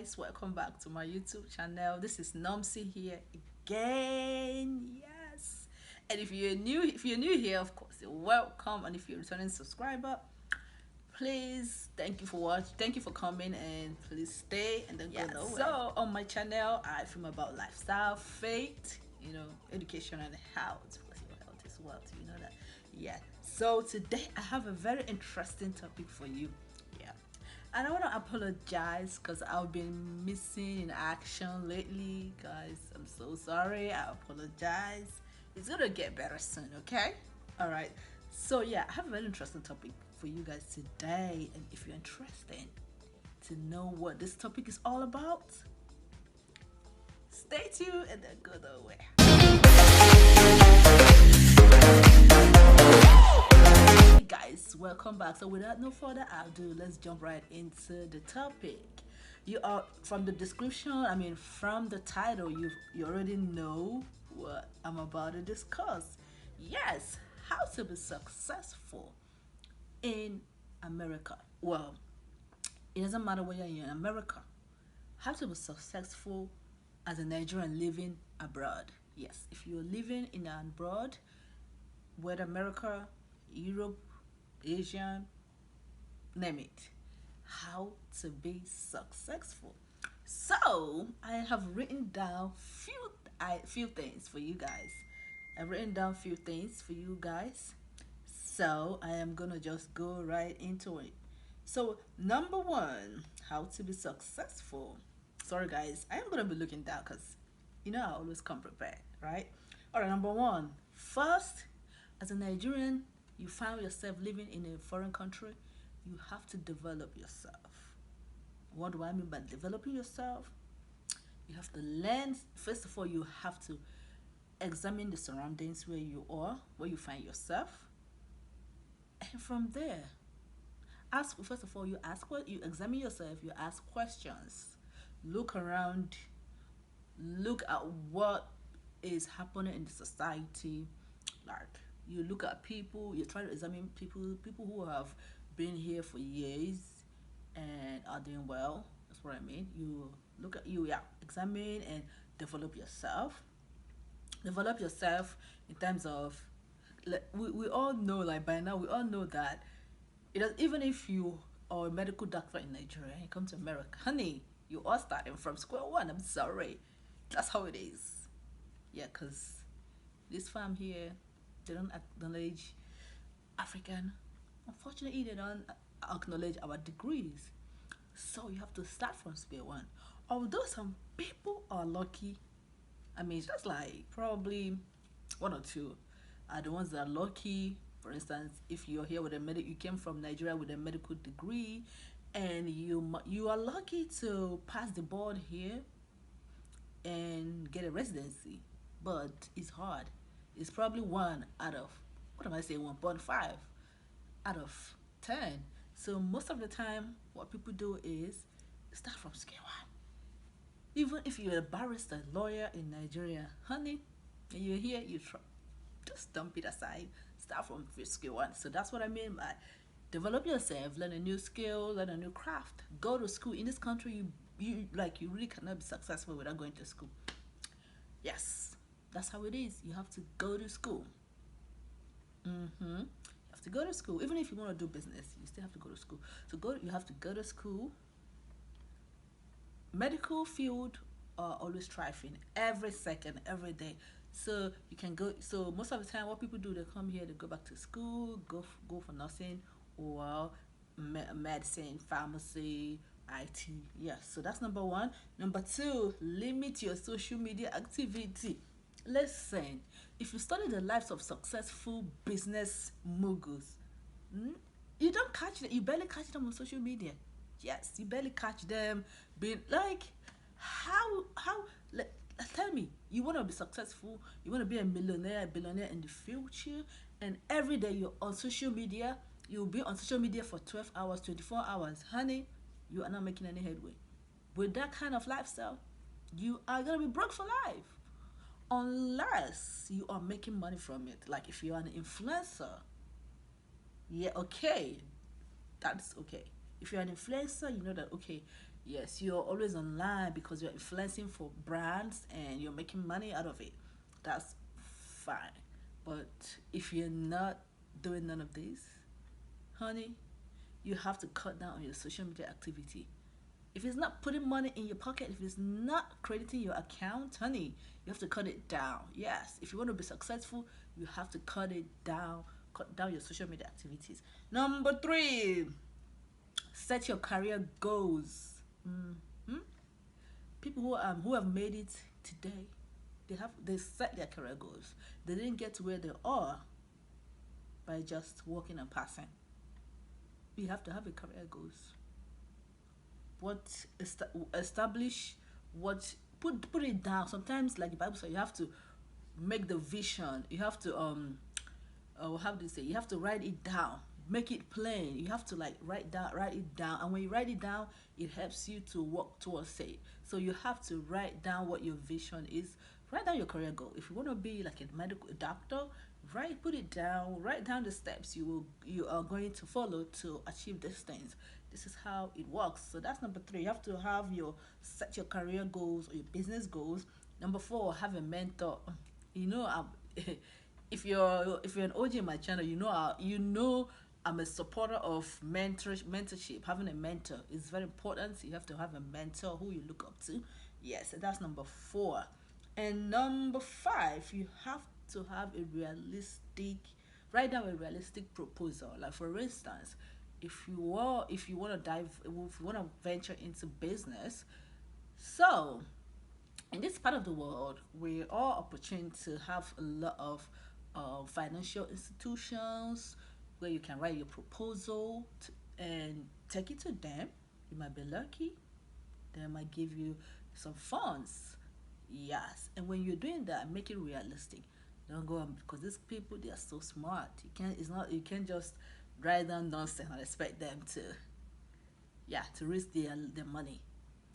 guys, welcome back to my YouTube channel. This is Nomsy here again. Yes. And if you're new here, of course, you're welcome. And if you're a returning subscriber, please thank you for coming, and please stay and then go nowhere. So on my channel I film about lifestyle, faith, education, and health, because your health is wealth, that. Yeah. So today I have a very interesting topic for you. Yeah. And I want to apologize because I've been missing in action lately, guys. I'm so sorry. I apologize. It's gonna get better soon, okay? All right. So yeah, I have a very interesting topic for you guys today, and if you're interested to know what this topic is all about, stay tuned and then go nowhere. Hey guys, welcome back. So without no further ado, let's jump right into the topic. You are from the description, from the title, you already know what I'm about to discuss. Yes, how to be successful in America. Well, it doesn't matter whether you're in America. How to be successful as a Nigerian living abroad. Yes, if you're living in abroad, whether America, Europe, Asian, name it. How to be successful. So I have written down few things for you guys. I've written down few things for you guys. So I am gonna just go right into it. So number one, how to be successful. Sorry guys, I am gonna be looking down because I always come prepared, right? Alright, number one. First, as a Nigerian, you find yourself living in a foreign country, you have to develop yourself. What do I mean by developing yourself? You have to learn. First of all, you have to examine the surroundings where you are, where you find yourself. And from there, ask. First of all, you examine yourself, you ask questions, look around, look at what is happening in the society. Like, you look at people, you try to examine people who have been here for years and are doing well. That's what I mean. You look at you, yeah, examine and develop yourself. Develop yourself in terms of, like, we all know, like, by now we all know that even if you are a medical doctor in Nigeria and you come to America, honey, you are starting from square one. I'm sorry, that's how it is. Yeah, because this farm here, they don't acknowledge African. Unfortunately, they don't acknowledge our degrees. So you have to start from square one. Although some people are lucky, it's just like probably one or two are the ones that are lucky. For instance, if you're here with you came from Nigeria with a medical degree, and you are lucky to pass the board here and get a residency, but it's hard. It's probably one out of, what am I saying, 1.5 out of 10. So most of the time, what people do is start from square one. Even if you're a barrister, lawyer in Nigeria, honey, and you're here, just dump it aside. Start from square one. So that's what I mean by develop yourself, learn a new skill, learn a new craft. Go to school. In this country, you really cannot be successful without going to school. Yes, that's how it is. You have to go to school. You have to go to school. Even if you want to do business, you still have to go to school. You have to go to school. Medical field are always thriving every second, every day. So you can go. So most of the time, what people do, they come here, they go back to school, go for nursing or medicine, pharmacy, IT. Yeah. So that's number one. Number two, limit your social media activity. Listen, if you study the lives of successful business moguls, you don't catch them. You barely catch them on social media. Yes, you barely catch them being like, how like, tell me, you want to be successful, you want to be a billionaire in the future, and every day you're on social media, you'll be on social media for 12 hours, 24 hours, honey, you are not making any headway. With that kind of lifestyle, you are going to be broke for life unless you are making money from it. Like, if you're an influencer, yeah, okay, that's okay. If you're an influencer, you know that, okay, Yes, you're always online because you're influencing for brands and you're making money out of it. That's fine. But if you're not doing none of this, honey, you have to cut down on your social media activity. If it's not putting money in your pocket, if it's not crediting your account, honey, you have to cut it down. Yes, if you want to be successful, you have to cut it down. Cut down your social media activities. Number three, set your career goals. Mhm. People who have made it today, they set their career goals. They didn't get to where they are by just walking and passing. You have to have a career goals. What establish what put it down. Sometimes, like the Bible says, you have to make the vision. You have to how do you say? You have to write it down. Make it plain. You have to like write it down. And when you write it down, it helps you to work towards it. So you have to write down what your vision is. Write down your career goal. If you want to be like a medical doctor, put it down. Write down the steps you are going to follow to achieve these things. This is how it works. So that's number three. You have to have your set your career goals or your business goals. Number four, have a mentor. You know, if you're an OG in my channel, I'm a supporter of mentorship. Having a mentor is very important. So you have to have a mentor who you look up to. Yes, that's number four. And number five, you have to have a realistic write down a realistic proposal. Like for instance, if you want to if you want to venture into business, so in this part of the world, we are opportune to have a lot of financial institutions where you can write your proposal and take it to them. You might be lucky. They might give you some funds. Yes, and when you're doing that, make it realistic. Don't go on because these people they are so smart. You can't just write down nonsense and expect them to to risk their money.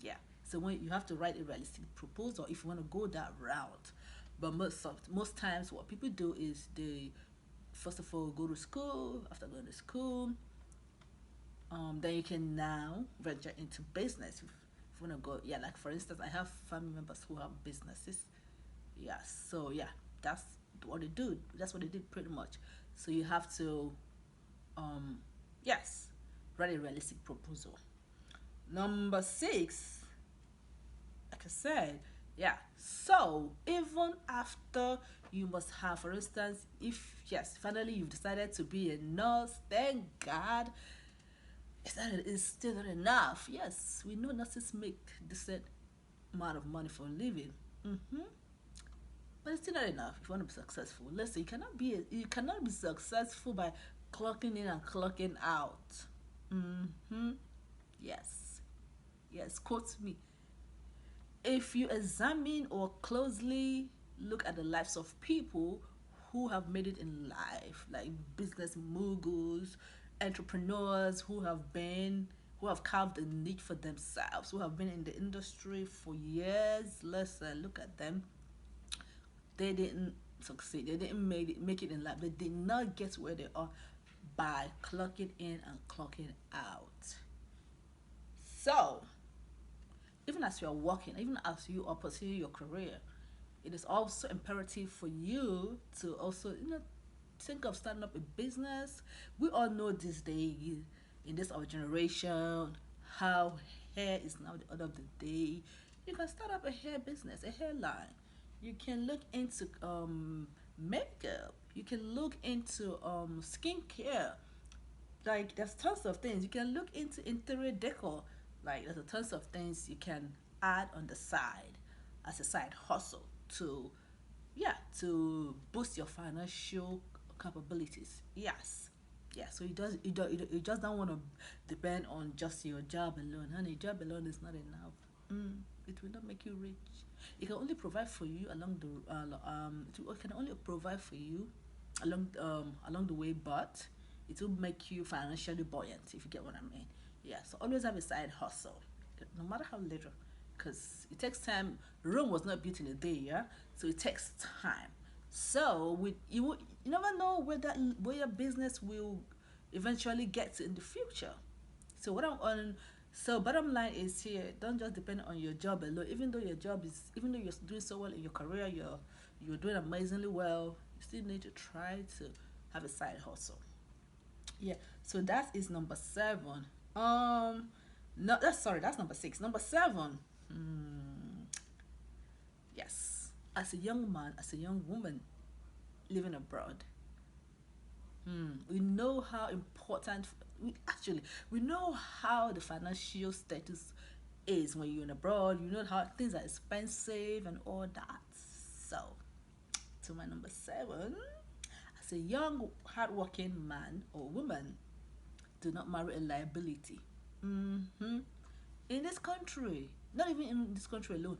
Yeah. So when you have to write a realistic proposal if you want to go that route. But most times what people do is they first of all go to school. After going to school, then you can now venture into business. If you want to go, yeah, like for instance, I have family members who have businesses. Yeah, so yeah, that's what they do. That's what they did pretty much. So you have to, um, yes, write a realistic proposal. Number six, like I said, yeah. So even after you must have, for instance, if yes, finally you've decided to be a nurse, thank God. It's still not enough. Yes, we know nurses make decent amount of money for a living. Mm-hmm. But it's still not enough if you want to be successful. Listen, you cannot be successful by clocking in and clocking out. Mm-hmm. Yes. Yes, quote me. If you examine or closely look at the lives of people who have made it in life, like business moguls, entrepreneurs who have carved a niche for themselves, who have been in the industry for years. Listen, look at them. They didn't succeed. They didn't make it in life. They did not get where they are by clocking in and clocking out. So, even as you are working, even as you are pursuing your career, it is also imperative for you to also, think of starting up a business. We all know these days, in this our generation, how hair is now the order of the day. You can start up a hair business, a hairline. You can look into makeup. You can look into skincare. Like there's tons of things you can look into interior decor. Like there's a tons of things you can add on the side as a side hustle to to boost your financial capabilities. Yes. Yeah, so you just don't want to depend on just your job alone. Honey, job alone is not enough. It will not make you rich. It can only provide for you it can only provide for you along the way, but it will make you financially buoyant if you get what I mean. Yeah, so always have a side hustle, no matter how little, because it takes time. Rome was not built in a day, yeah, so it takes time. So you never know where your business will eventually get to in the future. So what I'm on So bottom line is here, don't just depend on your job alone. Even though you're doing so well in your career, you're doing amazingly well, you still need to try to have a side hustle. Yeah. So that is number seven. No, that's number six. Number seven. Hmm, yes. As a young man, as a young woman living abroad, we know how important we know how the financial status is when you're in abroad. You know how things are expensive and all that. So, to my number seven, as a young hardworking man or woman, do not marry a liability. hmm In this country, not even in this country alone,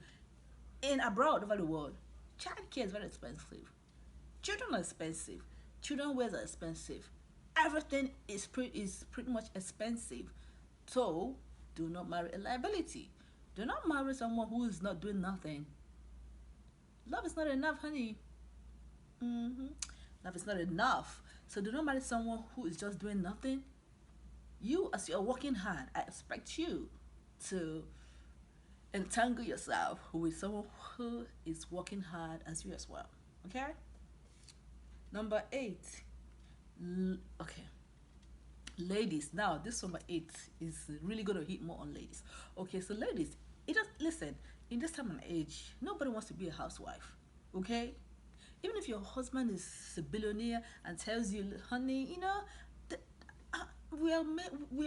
in abroad over the world, childcare is very expensive. Children are expensive. Children wears are expensive. Everything is pretty much expensive. So do not marry a liability. Do not marry someone who is not doing nothing. Love is not enough, honey. hmm Love is not enough. So do not marry someone who is just doing nothing. You, as you're working hard, I expect you to entangle yourself with someone who is working hard as you as well. Okay? Number eight. Okay, ladies. Now this number eight is really gonna hit more on ladies. Okay, so ladies, it just listen. In this time and age, nobody wants to be a housewife. Okay, even if your husband is a billionaire and tells you, honey, th- uh, we are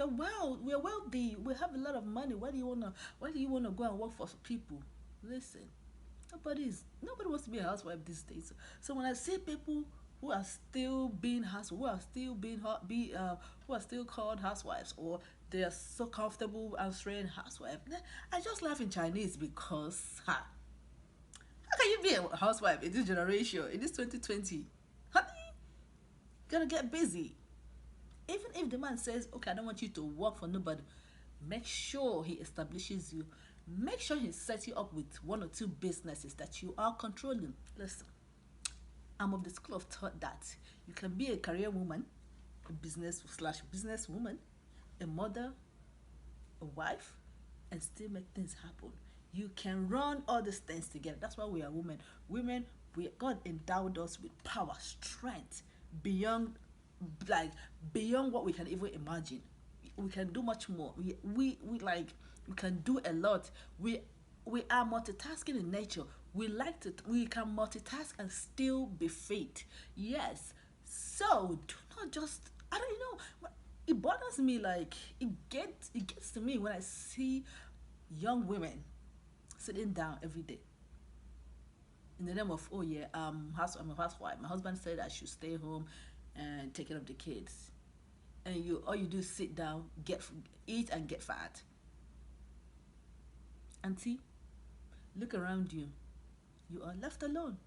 wealthy, we have a lot of money. Why do you wanna go and work for people? Listen, nobody wants to be a housewife these days. So when I see people who are still being who are still being who are still called housewives, or they are so comfortable answering housewife, I just laugh in Chinese because how can you be a housewife in this generation, in this 2020? Honey, gotta get busy. Even if the man says, okay, I don't want you to work for nobody, make sure he establishes you. Make sure he sets you up with one or two businesses that you are controlling. Listen, I'm of the school of thought that you can be a career woman, a business woman, a mother, a wife, and still make things happen. You can run all these things together. That's why we are women. Women, God endowed us with power, strength beyond, like, beyond what we can even imagine. We can do much more. We can do a lot. We are multitasking in nature. We can multitask and still be fit. Yes. So do not just, I don't know. It bothers me, like it gets to me when I see young women sitting down every day in the name of, oh yeah, I'm a housewife. My husband said I should stay home and take care of the kids. And you all you do is sit down, eat and get fat. Auntie, look around you. You are left alone.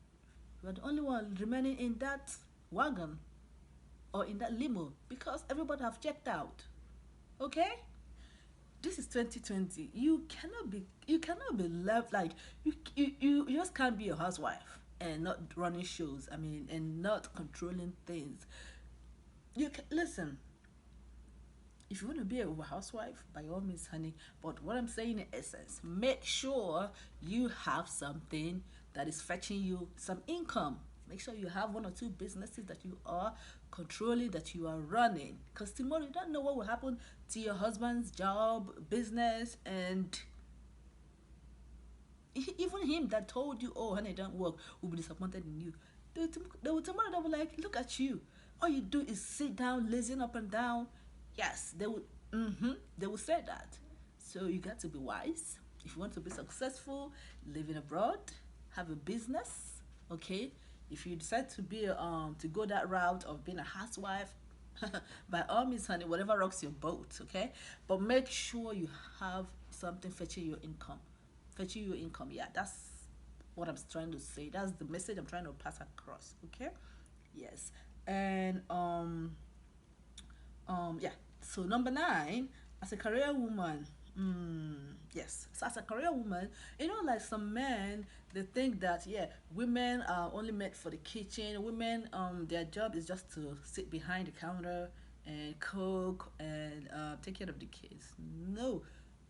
You are the only one remaining in that wagon or in that limo because everybody have checked out. Okay? This is 2020. You cannot be left, like, you just can't be a housewife and not running shows. I mean, and not controlling things. Listen, if you want to be a housewife, by all means, honey. But what I'm saying in essence, make sure you have something that is fetching you some income. Make sure you have one or two businesses that you are controlling, that you are running. Because tomorrow you don't know what will happen to your husband's job, business, and even him that told you, oh, honey, don't work, will be disappointed in you. Tomorrow they will like, look at you. All you do is sit down, lazing up and down. Yes, they will. They will say that. So you got to be wise. If you want to be successful, living abroad, have a business. Okay. If you decide to go that route of being a housewife, by all means, honey, whatever rocks your boat. Okay. But make sure you have something fetching your income. Fetching your income. Yeah, that's what I'm trying to say. That's the message I'm trying to pass across. Okay. Yes. And yeah. So number nine, as a career woman, yes. So as a career woman, like some men, they think that, yeah, women are only meant for the kitchen. Women, their job is just to sit behind the counter and cook and take care of the kids. No,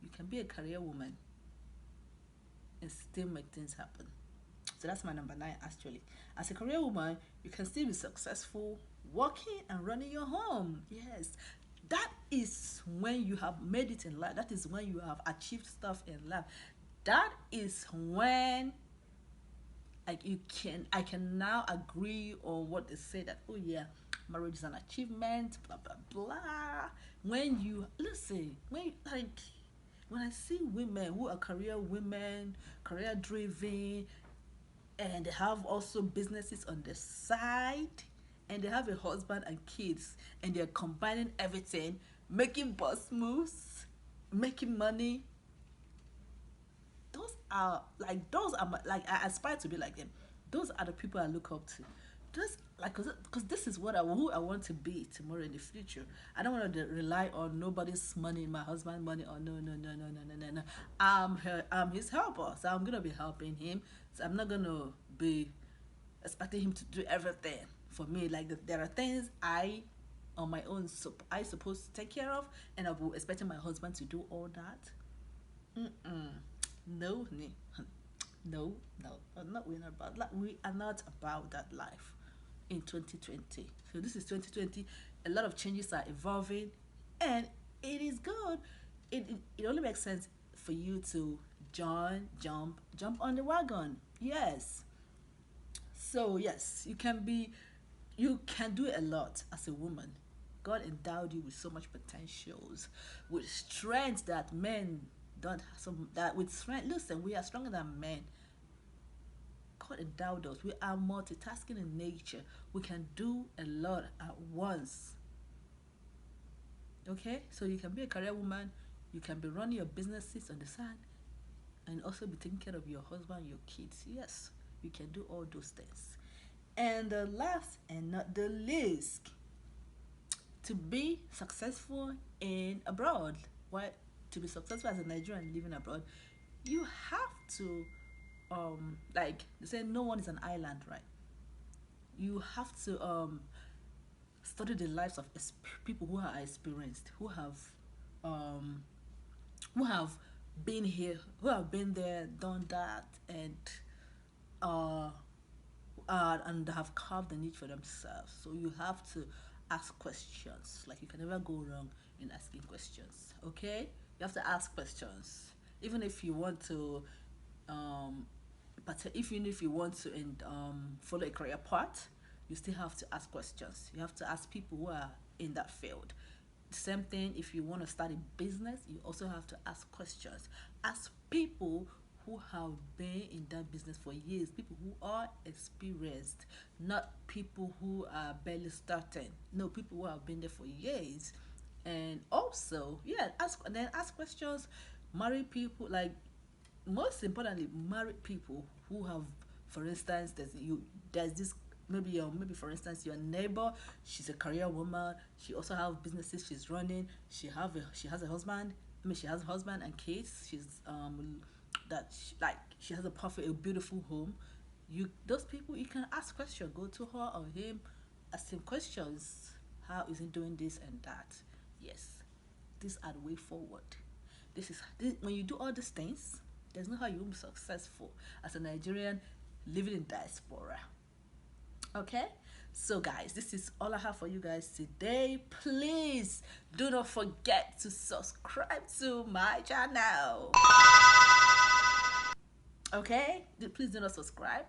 you can be a career woman and still make things happen. So that's my number 9 actually. As a career woman, you can still be successful working and running your home. Yes. That is when you have made it in life. That is when you have achieved stuff in life. That is when like I can now agree on what they say that, oh yeah, marriage is an achievement, blah blah blah. When you listen, when I see women who are career women, career driven, and they have also businesses on the side, and they have a husband and kids, and they're combining everything, making boss moves, making money. Like I aspire to be like them. Those are the people I look up to. Just like because this is who I want to be tomorrow in the future. I don't want to rely on nobody's money, my husband's money. Or no. I'm his helper, so I'm gonna be helping him. So I'm not gonna be expecting him to do everything for me. Like there are things I on my own I supposed to take care of, and I'm expecting my husband to do all that. Mm-mm. No, no, no. We are not about that life in 2020. So this is 2020. A lot of changes are evolving, and it is good. It only makes sense for you to jump on the wagon. Yes. So yes, you can do a lot as a woman. God endowed you with so much potentials, with strength that men don't have. Some that with strength. Listen, we are stronger than men. God endowed us. We are multitasking in nature. We can do a lot at once. Okay, so you can be a career woman. You can be running your businesses on the side, and also be taking care of your husband, your kids. Yes, you can do all those things. And the last and not the least, to be successful in abroad. Why to be successful as a Nigerian living abroad, you have to like they say no one is an island, right? You have to study the lives of people who are experienced, um who have been here, who have been there, done that, uh and have carved the niche for themselves. So you have to ask questions. Like you can never go wrong in asking questions. Okay, you have to ask questions, even if you want to, but even if you want to follow a career path, you still have to ask questions. You have to ask people who are in that field. Same thing if you want to start a business, you also have to ask questions. Ask people who have been in that business for years, people who are experienced, not people who are barely starting. No, people who have been there for years. And also, yeah, ask questions. Marry people, like most importantly, married people who have, for instance, there's this, maybe for instance your neighbor, she's a career woman, she also have businesses she's running, she has a husband, she has a husband and kids, she has a perfect, a beautiful home. Those people, you can ask questions, go to her or him, ask him questions. How is he doing this and that? Yes, these are the way forward. When you do all these things, there's no how you will be successful as a Nigerian living in diaspora. Okay? So guys, this is all I have for you guys today. Please do not forget to subscribe to my channel. Okay? Please do not subscribe.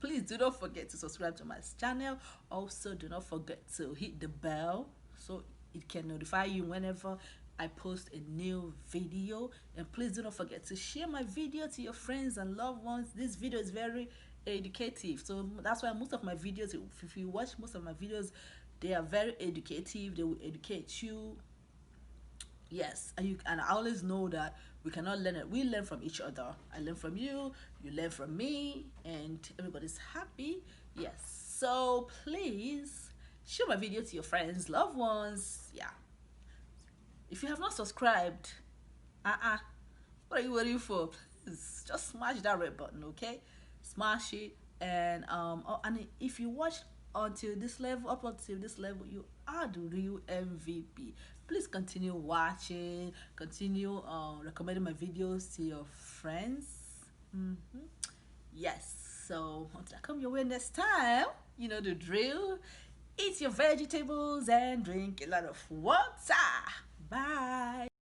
Please do not forget to subscribe to my channel. Also, do not forget to hit the bell so it can notify you whenever I post a new video. And please do not forget to share my video to your friends and loved ones. This video is very educative, so that's why most of my videos, if you watch most of my videos, they are very educative. They will educate you. Yes, and I always know that we cannot learn it. We learn from each other. I learn from you, you learn from me, and everybody's happy. Yes, so please share my video to your friends, loved ones. Yeah, if you have not subscribed, what are you waiting for? Please just smash that red button, okay? Smash it. And and if you watch until this level, up until this level, you are the real MVP. Please continue watching, continue recommending my videos to your friends. Yes, so until I come your way next time, you know the drill. Eat your vegetables and drink a lot of water. Bye.